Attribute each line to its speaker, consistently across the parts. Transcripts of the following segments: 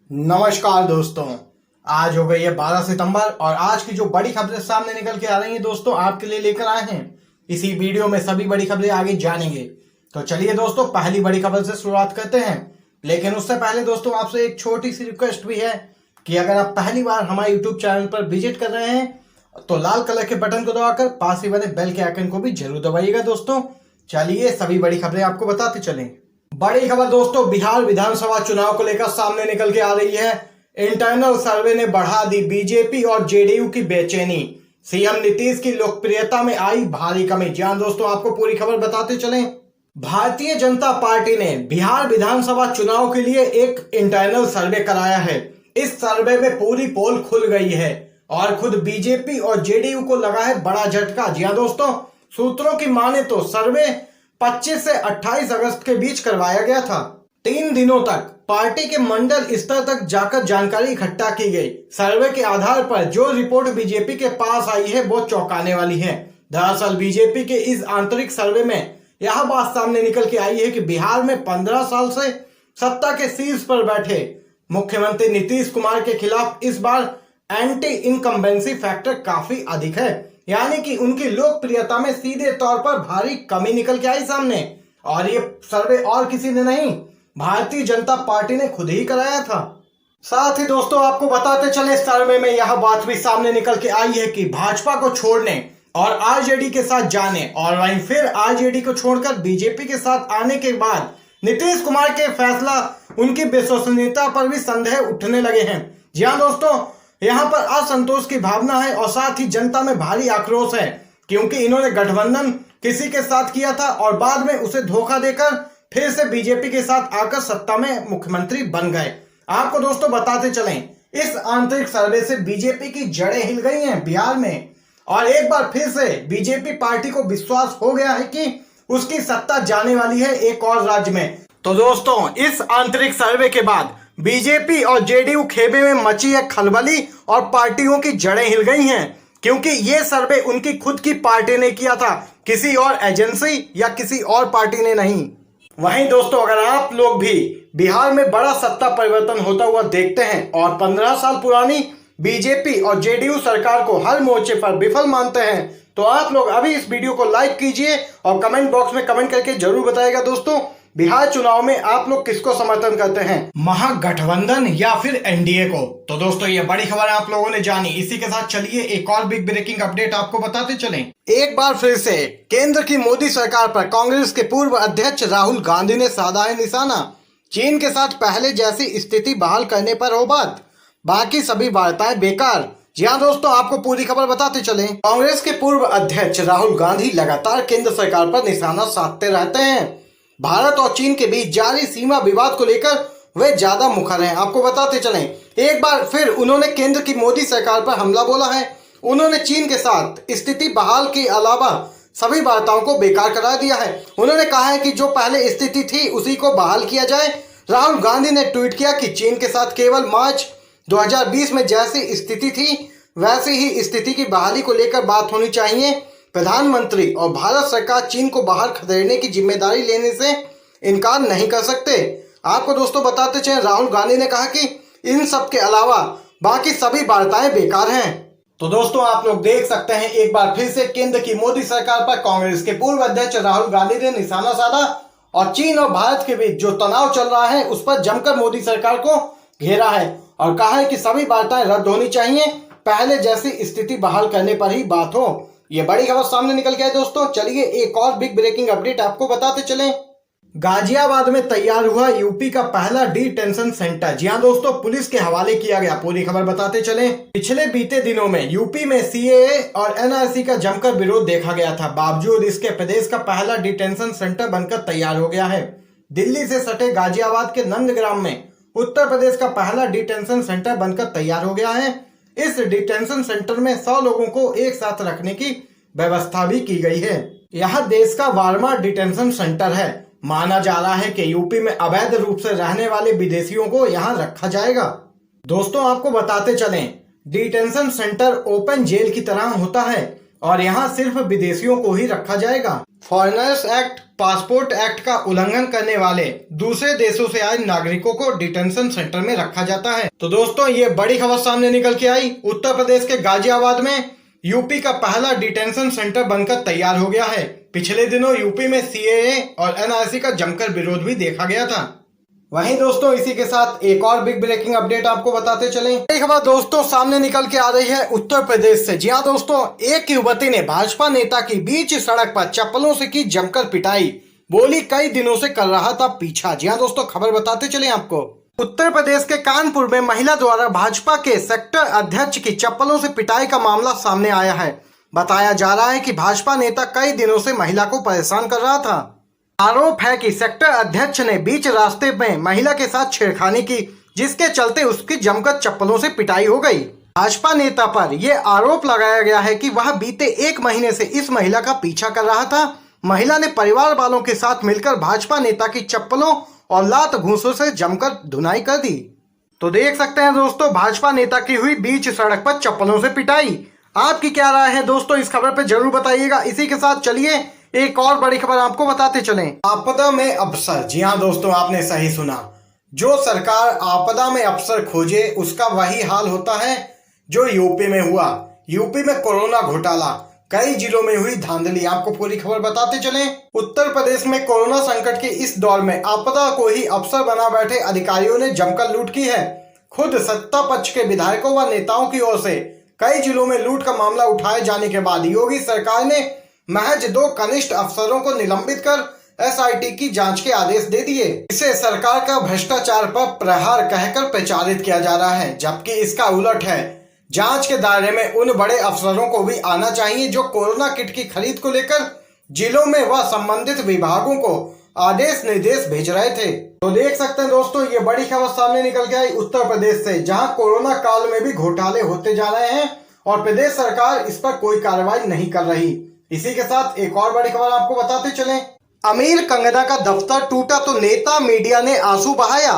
Speaker 1: नमस्कार दोस्तों। आज हो गई है 12 सितंबर और आज की जो बड़ी खबरें सामने निकल के आ रही हैं दोस्तों आपके लिए लेकर आए हैं। इसी वीडियो में सभी बड़ी खबरें आगे जानेंगे। तो चलिए दोस्तों पहली बड़ी खबर से शुरुआत करते हैं। लेकिन उससे पहले दोस्तों आपसे एक छोटी सी रिक्वेस्ट भी है कि अगर आप पहली बार हमारे यूट्यूब चैनल पर विजिट कर रहे हैं तो लाल कलर के बटन को दबाकर पास ही बने बेल के आइकन को भी जरूर दबाइएगा दोस्तों। चलिए सभी बड़ी खबरें आपको बताते चलें। बड़ी खबर दोस्तों बिहार विधानसभा चुनाव को लेकर सामने निकल के आ रही है। इंटरनल सर्वे ने बढ़ा दी बीजेपी और जेडीयू की बेचैनी। सीएम नीतीश की लोकप्रियता में आई भारी कमी। जी हां दोस्तों आपको पूरी खबर बताते चलें। भारतीय जनता पार्टी ने बिहार विधानसभा चुनाव के लिए एक इंटरनल सर्वे कराया है। इस सर्वे में पूरी पोल खुल गई है और खुद बीजेपी और जेडीयू को लगा है बड़ा झटका। जी हां दोस्तों, सूत्रों की माने तो सर्वे 25 से 28 अगस्त के बीच करवाया गया था। 3 दिनों तक पार्टी के मंडल स्तर तक जाकर जानकारी इकट्ठा की गई। सर्वे के आधार पर जो रिपोर्ट बीजेपी के पास आई है वो चौंकाने वाली है। दरअसल बीजेपी के इस आंतरिक सर्वे में यह बात सामने निकल के आई है कि बिहार में 15 साल से सत्ता के शीर्ष पर बैठे मुख्यमंत्री नीतीश कुमार के खिलाफ इस बार एंटी इनकम्बेंसी फैक्टर काफी अधिक है, यानी कि उनकी लोकप्रियता में सीधे तौर पर भारी कमी निकल के आई सामने। और ये सर्वे और किसी ने नहीं, भारतीय जनता पार्टी ने खुद ही कराया था। साथ ही दोस्तों आपको बताते चले सर्वे में यह बात भी सामने निकल के आई है कि भाजपा को छोड़ने और आरजेडी के साथ जाने और वहीं फिर आरजेडी को छोड़कर बीजेपी के साथ आने के बाद नीतीश कुमार के फैसला उनकी विश्वसनीयता पर भी संदेह उठने लगे हैं। जी हाँ दोस्तों, यहाँ पर असंतोष की भावना है और साथ ही जनता में भारी आक्रोश है, क्योंकि इन्होंने गठबंधन किसी के साथ किया था और बाद में उसे धोखा देकर फिर से बीजेपी के साथ आकर सत्ता में मुख्यमंत्री बन गए। आपको दोस्तों बताते चलें, इस आंतरिक सर्वे से बीजेपी की जड़ें हिल गई हैं बिहार में और एक बार फिर से बीजेपी पार्टी को विश्वास हो गया है कि उसकी सत्ता जाने वाली है एक और राज्य में। तो दोस्तों इस आंतरिक सर्वे के बाद बीजेपी और जेडीयू खेमे में मची है खलबली और पार्टियों की जड़ें हिल गई हैं, क्योंकि ये सर्वे उनकी खुद की पार्टी ने किया था, किसी और एजेंसी या किसी और पार्टी ने नहीं। वहीं दोस्तों अगर आप लोग भी बिहार में बड़ा सत्ता परिवर्तन होता हुआ देखते हैं और 15 साल पुरानी बीजेपी और जेडीयू सरकार को हर मोर्चे पर विफल मानते हैं तो आप लोग अभी इस वीडियो को लाइक कीजिए और कमेंट बॉक्स में कमेंट करके जरूर बताइएगा दोस्तों बिहार चुनाव में आप लोग किसको समर्थन करते हैं, महागठबंधन या फिर एनडीए को। तो दोस्तों ये बड़ी खबर आप लोगों ने जानी। इसी के साथ चलिए एक और बिग ब्रेकिंग अपडेट आपको बताते चलें। एक बार फिर से केंद्र की मोदी सरकार पर कांग्रेस के पूर्व अध्यक्ष राहुल गांधी ने साधा है निशाना। चीन के साथ पहले जैसी स्थिति बहाल करने पर हो बात, बाकी सभी वार्ताएं बेकार। जी हाँ दोस्तों आपको पूरी खबर बताते चलें। कांग्रेस के पूर्व अध्यक्ष राहुल गांधी लगातार केंद्र सरकार पर निशाना साधते रहते हैं। भारत और चीन के बीच जारी सीमा विवाद को लेकर वे ज्यादा मुखर हैं। आपको बताते चलें, एक बार फिर उन्होंने केंद्र की मोदी सरकार पर हमला बोला है। उन्होंने चीन के साथ स्थिति बहाल के अलावा सभी वार्ताओं को बेकार करा दिया है। उन्होंने कहा है कि जो पहले स्थिति थी उसी को बहाल किया जाए। राहुल गांधी ने ट्वीट किया कि चीन के साथ केवल मार्च 2020 में जैसी स्थिति थी वैसी ही स्थिति की बहाली को लेकर बात होनी चाहिए। प्रधानमंत्री और भारत सरकार चीन को बाहर खदेड़ने की जिम्मेदारी लेने से इनकार नहीं कर सकते। आपको दोस्तों बताते चलें, राहुल गांधी ने कहा कि इन सब के अलावा बाकी सभी वार्ताएं बेकार हैं। तो दोस्तों आप लोग देख सकते हैं एक बार फिर से केंद्र की मोदी सरकार पर कांग्रेस के पूर्व अध्यक्ष राहुल गांधी ने निशाना साधा और चीन और भारत के बीच जो तनाव चल रहा है उस पर जमकर मोदी सरकार को घेरा है और कहा है कि सभी वार्ताएं रद्द होनी चाहिए, पहले जैसी स्थिति बहाल करने पर ही बात हो। ये बड़ी खबर सामने निकल के आए दोस्तों। चलिए एक और बिग ब्रेकिंग अपडेट आपको बताते चलें। गाजियाबाद में तैयार हुआ यूपी का पहला डिटेंशन सेंटर। जी हां दोस्तों पुलिस के हवाले किया गया। पूरी खबर बताते चलें। पिछले बीते दिनों में यूपी में सीएए और एनआरसी का जमकर विरोध देखा गया था। बावजूद इसके प्रदेश का पहला डिटेंशन सेंटर बनकर तैयार हो गया है। दिल्ली से सटे गाजियाबाद के नंदग्राम में उत्तर प्रदेश का पहला डिटेंशन सेंटर बनकर तैयार हो गया है। इस डिटेंशन सेंटर में 100 लोगों को एक साथ रखने की व्यवस्था भी की गई है। यह देश का 12वां डिटेंशन सेंटर है। माना जा रहा है कि यूपी में अवैध रूप से रहने वाले विदेशियों को यहां रखा जाएगा। दोस्तों आपको बताते चलें, डिटेंशन सेंटर ओपन जेल की तरह होता है। और यहाँ सिर्फ विदेशियों को ही रखा जाएगा। फॉरेनर्स एक्ट, पासपोर्ट एक्ट का उल्लंघन करने वाले दूसरे देशों से आए नागरिकों को डिटेंशन सेंटर में रखा जाता है। तो दोस्तों ये बड़ी खबर सामने निकल के आई। उत्तर प्रदेश के गाजियाबाद में यूपी का पहला डिटेंशन सेंटर बनकर तैयार हो गया है। पिछले दिनों यूपी में सीएए और एनआरसी का जमकर विरोध भी देखा गया था। वहीं दोस्तों इसी के साथ एक और बिग ब्रेकिंग अपडेट आपको बताते चलें। एक खबर दोस्तों सामने निकल के आ रही है उत्तर प्रदेश से। जी हाँ दोस्तों, एक युवती ने भाजपा नेता की बीच सड़क पर चप्पलों से की जमकर पिटाई। बोली कई दिनों से कर रहा था पीछा। जी हाँ दोस्तों, खबर बताते चले आपको। उत्तर प्रदेश के कानपुर में महिला द्वारा भाजपा के सेक्टर अध्यक्ष की चप्पलों से पिटाई का मामला सामने आया है। बताया जा रहा है कि भाजपा नेता कई दिनों से महिला को परेशान कर रहा था। आरोप है कि सेक्टर अध्यक्ष ने बीच रास्ते में महिला के साथ छेड़खानी की, जिसके चलते उसकी जमकर चप्पलों से पिटाई हो गई। भाजपा नेता पर यह आरोप लगाया गया है कि वह बीते 1 महीने से इस महिला का पीछा कर रहा था। महिला ने परिवार वालों के साथ मिलकर भाजपा नेता की चप्पलों और लात घूंसों से जमकर धुनाई कर दी। तो देख सकते हैं दोस्तों, भाजपा नेता की हुई बीच सड़क पर चप्पलों से पिटाई। आपकी क्या राय है दोस्तों, इस खबर पर जरूर बताइएगा। इसी के साथ चलिए एक और बड़ी खबर आपको बताते चलें। आपदा में अफसर। जी हाँ दोस्तों, आपने सही सुना। जो सरकार आपदा में अफसर खोजे उसका वही हाल होता है जो यूपी में हुआ। यूपी में कोरोना घोटाला, कई जिलों में हुई धांधली। आपको पूरी खबर बताते चलें। उत्तर प्रदेश में कोरोना संकट के इस दौर में आपदा को ही अफसर बना बैठे अधिकारियों ने जमकर लूट की है। खुद सत्ता पक्ष के विधायकों व नेताओं की ओर से कई जिलों में लूट का मामला उठाए जाने के बाद योगी सरकार ने महज 2 कनिष्ठ अफसरों को निलंबित कर एसआईटी की जांच के आदेश दे दिए। इसे सरकार का भ्रष्टाचार पर प्रहार कहकर प्रचारित किया जा रहा है, जबकि इसका उलट है। जांच के दायरे में उन बड़े अफसरों को भी आना चाहिए जो कोरोना किट की खरीद को लेकर जिलों में व संबंधित विभागों को आदेश निर्देश भेज रहे थे। तो देख सकते हैं दोस्तों, ये बड़ी खबर सामने निकल के आई उत्तर प्रदेश से, जहां कोरोना काल में भी घोटाले होते जा रहे हैं और प्रदेश सरकार इस पर कोई कार्रवाई नहीं कर रही। इसी के साथ एक और बड़ी खबर आपको बताते चलें। अमीर कंगना का दफ्तर टूटा तो नेता मीडिया ने आंसू बहाया।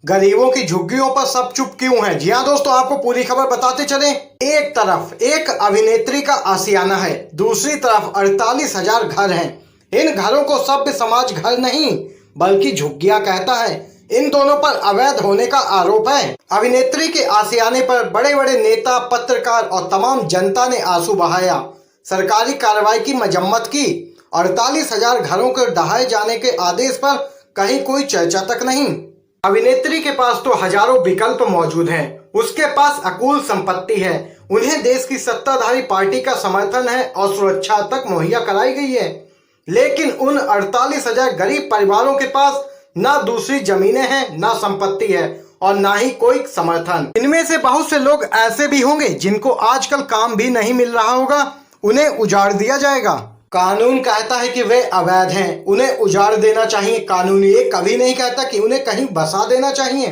Speaker 1: गरीबों की झुग्गियों पर सब चुप क्यों हैं? जी हाँ दोस्तों, आपको पूरी खबर बताते चलें। एक तरफ एक अभिनेत्री का आशियाना है, दूसरी तरफ 48,000 घर हैं। इन घरों को सभ्य समाज घर नहीं बल्कि झुग्गियां कहता है। इन दोनों पर अवैध होने का आरोप है। अभिनेत्री के आशियाने पर बड़े बड़े नेता, पत्रकार और तमाम जनता ने आंसू बहाया। सरकारी कार्रवाई की मजम्मत की। 48,000 घरों के ढहाए जाने के आदेश पर कहीं कोई चर्चा तक नहीं। अभिनेत्री के पास तो हजारों विकल्प मौजूद हैं। उसके पास अकुल संपत्ति है, उन्हें देश की सत्ताधारी पार्टी का समर्थन है और सुरक्षा तक मुहैया कराई गई है। लेकिन उन 48,000 गरीब परिवारों के पास ना दूसरी जमीनें हैं, ना संपत्ति है और ना ही कोई समर्थन। इनमें से बहुत से लोग ऐसे भी होंगे जिनको आजकल काम भी नहीं मिल रहा होगा, उन्हें उजाड़ दिया जाएगा। कानून कहता है कि वे अवैध हैं, उन्हें उजाड़ देना चाहिए। कानून ये कभी नहीं कहता कि उन्हें कहीं बसा देना चाहिए।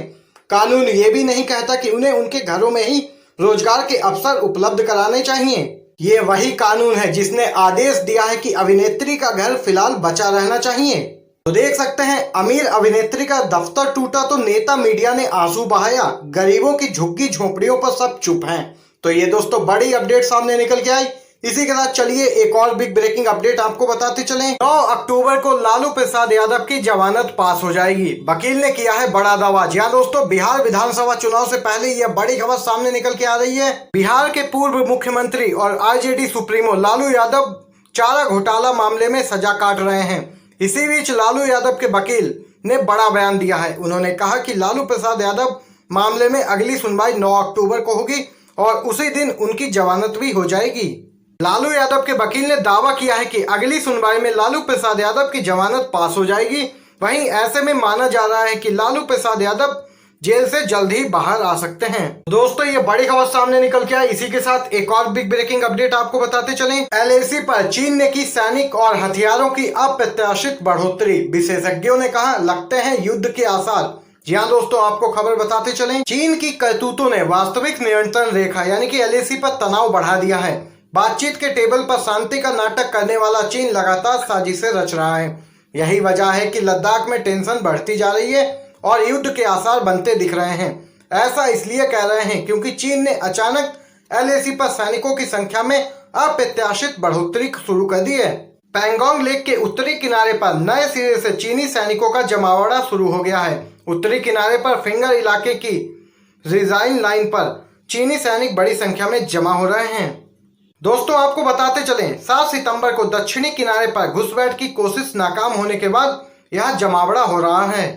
Speaker 1: कानून ये भी नहीं कहता कि उन्हें उनके घरों में ही रोजगार के अवसर उपलब्ध कराने चाहिए। ये वही कानून है जिसने आदेश दिया है कि अभिनेत्री का घर फिलहाल बचा रहना चाहिए। तो देख सकते हैं, अमीर अभिनेत्री का दफ्तर टूटा तो नेता मीडिया ने आंसू बहाया। गरीबों की झुग्गी झोपड़ियों पर सब चुप हैं। तो ये दोस्तों बड़ी अपडेट सामने निकल के आई। इसी के साथ चलिए एक और बिग ब्रेकिंग अपडेट आपको बताते चलें। 9 अक्टूबर को लालू प्रसाद यादव की जमानत पास हो जाएगी, वकील ने किया है बड़ा दावा। जी हां दोस्तों, बिहार विधानसभा चुनाव से पहले यह बड़ी खबर सामने निकल के आ रही है। बिहार के पूर्व मुख्यमंत्री और आरजेडी सुप्रीमो लालू यादव चारा घोटाला मामले में सजा काट रहे हैं। इसी बीच लालू यादव के वकील ने बड़ा बयान दिया है। उन्होंने कहा कि लालू प्रसाद यादव मामले में अगली सुनवाई 9 अक्टूबर को होगी और उसी दिन उनकी जमानत भी हो जाएगी। लालू यादव के वकील ने दावा किया है कि अगली सुनवाई में लालू प्रसाद यादव की जमानत पास हो जाएगी। वहीं ऐसे में माना जा रहा है कि लालू प्रसाद यादव जेल से जल्द ही बाहर आ सकते हैं। दोस्तों ये बड़ी खबर सामने निकल के आई। इसी के साथ एक और बिग ब्रेकिंग अपडेट आपको बताते चलें। एलएसी पर चीन ने की सैनिक और हथियारों की अप्रत्याशित बढ़ोतरी। विशेषज्ञों ने कहा लगते हैं युद्ध के आसार। जी हाँ दोस्तों, आपको खबर बताते चलें। चीन की करतूतों ने वास्तविक नियंत्रण रेखा यानी कि एलएसी पर तनाव बढ़ा दिया है। बातचीत के टेबल पर शांति का नाटक करने वाला चीन लगातार साजिशें रच रहा है। यही वजह है कि लद्दाख में टेंशन बढ़ती जा रही है और युद्ध के आसार बनते दिख रहे हैं। ऐसा इसलिए कह रहे हैं क्योंकि चीन ने अचानक एलएसी पर सैनिकों की संख्या में अप्रत्याशित बढ़ोतरी शुरू कर दी है। पैंगोंग लेक के उत्तरी किनारे पर नए सिरे से चीनी सैनिकों का जमावड़ा शुरू हो गया है। उत्तरी किनारे पर फिंगर इलाके की रिजाइन लाइन पर चीनी सैनिक बड़ी संख्या में जमा हो रहे हैं। दोस्तों आपको बताते चलें, 7 सितंबर को दक्षिणी किनारे पर घुसपैठ की कोशिश नाकाम होने के बाद यह जमावड़ा हो रहा है।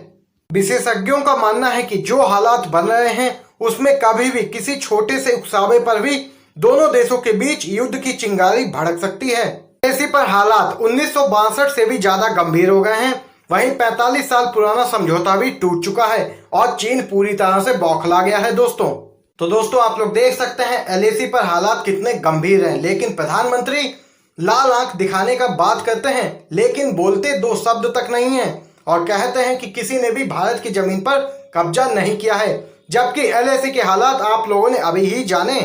Speaker 1: विशेषज्ञों का मानना है कि जो हालात बन रहे हैं उसमें कभी भी किसी छोटे से उकसावे पर भी दोनों देशों के बीच युद्ध की चिंगारी भड़क सकती है। इसी पर हालात 1962 से भी ज्यादा गंभीर हो गए हैं। वहीं 45 साल पुराना समझौता भी टूट चुका है और चीन पूरी तरह से बौखला गया है। दोस्तों आप लोग देख सकते हैं एलएसी पर हालात कितने गंभीर हैं, लेकिन प्रधानमंत्री लाल आंख दिखाने का बात करते हैं लेकिन बोलते 2 शब्द तक नहीं है और कहते हैं कि किसी ने भी भारत की जमीन पर कब्जा नहीं किया है, जबकि एलएसी के हालात आप लोगों ने अभी ही जाने।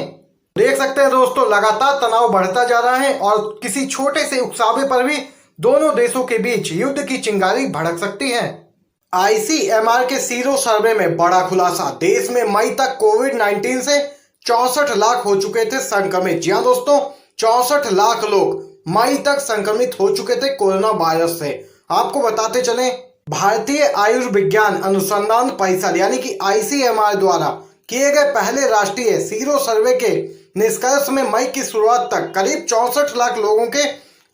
Speaker 1: देख सकते हैं दोस्तों, लगातार तनाव बढ़ता जा रहा है और किसी छोटे से उकसावे पर भी दोनों देशों के बीच युद्ध की चिंगारी भड़क सकती है। आईसीएमआर के सीरो सर्वे में बड़ा खुलासा, देश में मई तक कोविड-19 से 64 लाख हो चुके थे संक्रमित। जी हाँ दोस्तों, 64 लाख लोग मई तक संक्रमित हो चुके थे कोरोना वायरस से। आपको बताते चलें, भारतीय आयुर्विज्ञान अनुसंधान परिषद यानी कि आईसीएमआर द्वारा किए गए पहले राष्ट्रीय सीरो सर्वे के निष्कर्ष में मई की शुरुआत तक करीब 64 लाख लोगों के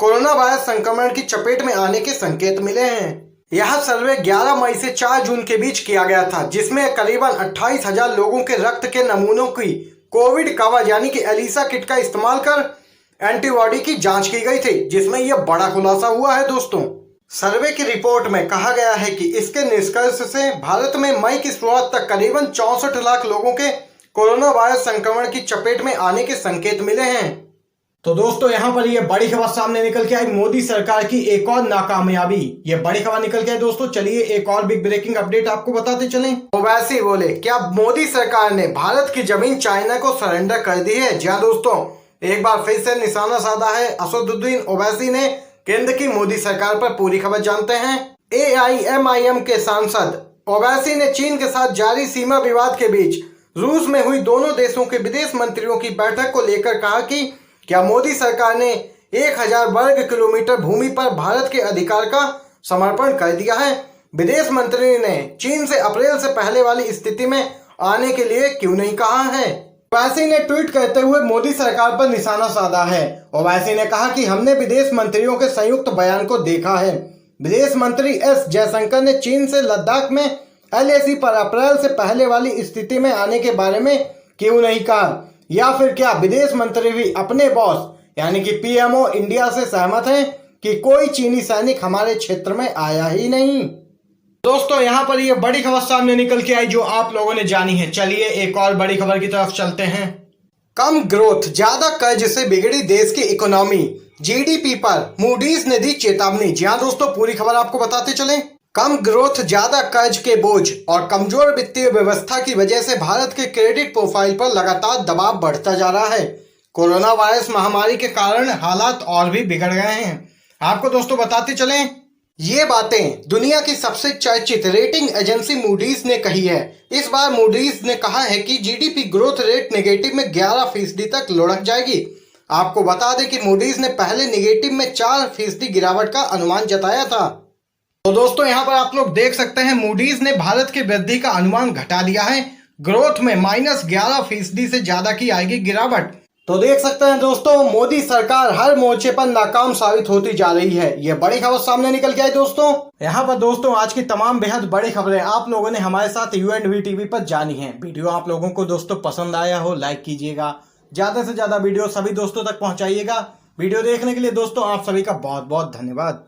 Speaker 1: कोरोना वायरस संक्रमण की चपेट में आने के संकेत मिले हैं। यह सर्वे 11 मई से 4 जून के बीच किया गया था, जिसमें करीबन 28,000 लोगों के रक्त के नमूनों की कोविड कवच यानी कि एलिसा किट का इस्तेमाल कर एंटीबॉडी की जांच की गई थी, जिसमें यह बड़ा खुलासा हुआ है। दोस्तों सर्वे की रिपोर्ट में कहा गया है कि इसके निष्कर्ष से भारत में मई की शुरुआत तक करीबन 64 लाख लोगों के कोरोना वायरस संक्रमण की चपेट में आने के संकेत मिले हैं। तो दोस्तों यहाँ पर ये बड़ी खबर सामने निकल के आई, मोदी सरकार की एक और नाकामयाबी। ये बड़ी खबर निकल के आई दोस्तों। चलिए एक और बिग ब्रेकिंग अपडेट आपको बताते चलें। ओवैसी बोले, क्या मोदी सरकार ने भारत की जमीन चाइना को सरेंडर कर दी है? जी हाँ दोस्तों, एक बार फिर से निशाना साधा है असदुद्दीन ओवैसी ने केंद्र की मोदी सरकार पर। पूरी खबर जानते हैं। AIMIM के सांसद ओवैसी ने चीन के साथ जारी सीमा विवाद के बीच रूस में हुई दोनों देशों के विदेश मंत्रियों की बैठक को लेकर कहा कि क्या मोदी सरकार ने 1000 वर्ग किलोमीटर भूमि पर भारत के अधिकार का समर्पण कर दिया है? विदेश मंत्री ने चीन से अप्रैल से पहले वाली स्थिति में आने के लिए क्यों नहीं कहा है? ओवैसी ने ट्वीट करते हुए मोदी सरकार पर निशाना साधा है। ओवैसी ने कहा कि हमने विदेश मंत्रियों के संयुक्त बयान को देखा है। विदेश मंत्री एस जयशंकर ने चीन से लद्दाख में एलएसी पर अप्रैल से पहले वाली स्थिति में आने के बारे में क्यों नहीं कहा? या फिर क्या विदेश मंत्री भी अपने बॉस यानी कि पीएमओ इंडिया से सहमत हैं कि कोई चीनी सैनिक हमारे क्षेत्र में आया ही नहीं? दोस्तों यहाँ पर ये बड़ी खबर सामने निकल के आई जो आप लोगों ने जानी है। चलिए एक और बड़ी खबर की तरफ चलते हैं। कम ग्रोथ, ज्यादा कर्ज से बिगड़ी देश की इकोनॉमी, जीडीपी पर मूडीज ने दी चेतावनी। जी हाँ दोस्तों, पूरी खबर आपको बताते चलें। कम ग्रोथ, ज्यादा कर्ज के बोझ और कमजोर वित्तीय व्यवस्था की वजह से भारत के क्रेडिट प्रोफाइल पर लगातार दबाव बढ़ता जा रहा है। कोरोना वायरस महामारी के कारण हालात और भी बिगड़ गए हैं। आपको दोस्तों बताते चलें, ये बातें दुनिया की सबसे चर्चित रेटिंग एजेंसी मूडीज ने कही है। इस बार मूडीज ने कहा है कि जीडीपी ग्रोथ रेट नेगेटिव में 11% तक लुढ़क जाएगी। आपको बता दें कि मूडीज ने पहले नेगेटिव में 4% गिरावट का अनुमान जताया था। तो दोस्तों यहाँ पर आप लोग देख सकते हैं मूडीज ने भारत की वृद्धि का अनुमान घटा दिया है। ग्रोथ में -11% से ज्यादा की आएगी गिरावट। तो देख सकते हैं दोस्तों, मोदी सरकार हर मोर्चे पर नाकाम साबित होती जा रही है। ये बड़ी खबर सामने निकल के आई दोस्तों। यहाँ पर दोस्तों आज की तमाम बेहद बड़ी खबरें आप लोगों ने हमारे साथ UNV TV पर जानी है। वीडियो आप लोगों को दोस्तों पसंद आया हो, लाइक कीजिएगा, ज्यादा से ज्यादा वीडियो सभी दोस्तों तक पहुंचाइएगा। वीडियो देखने के लिए दोस्तों आप सभी का बहुत बहुत धन्यवाद।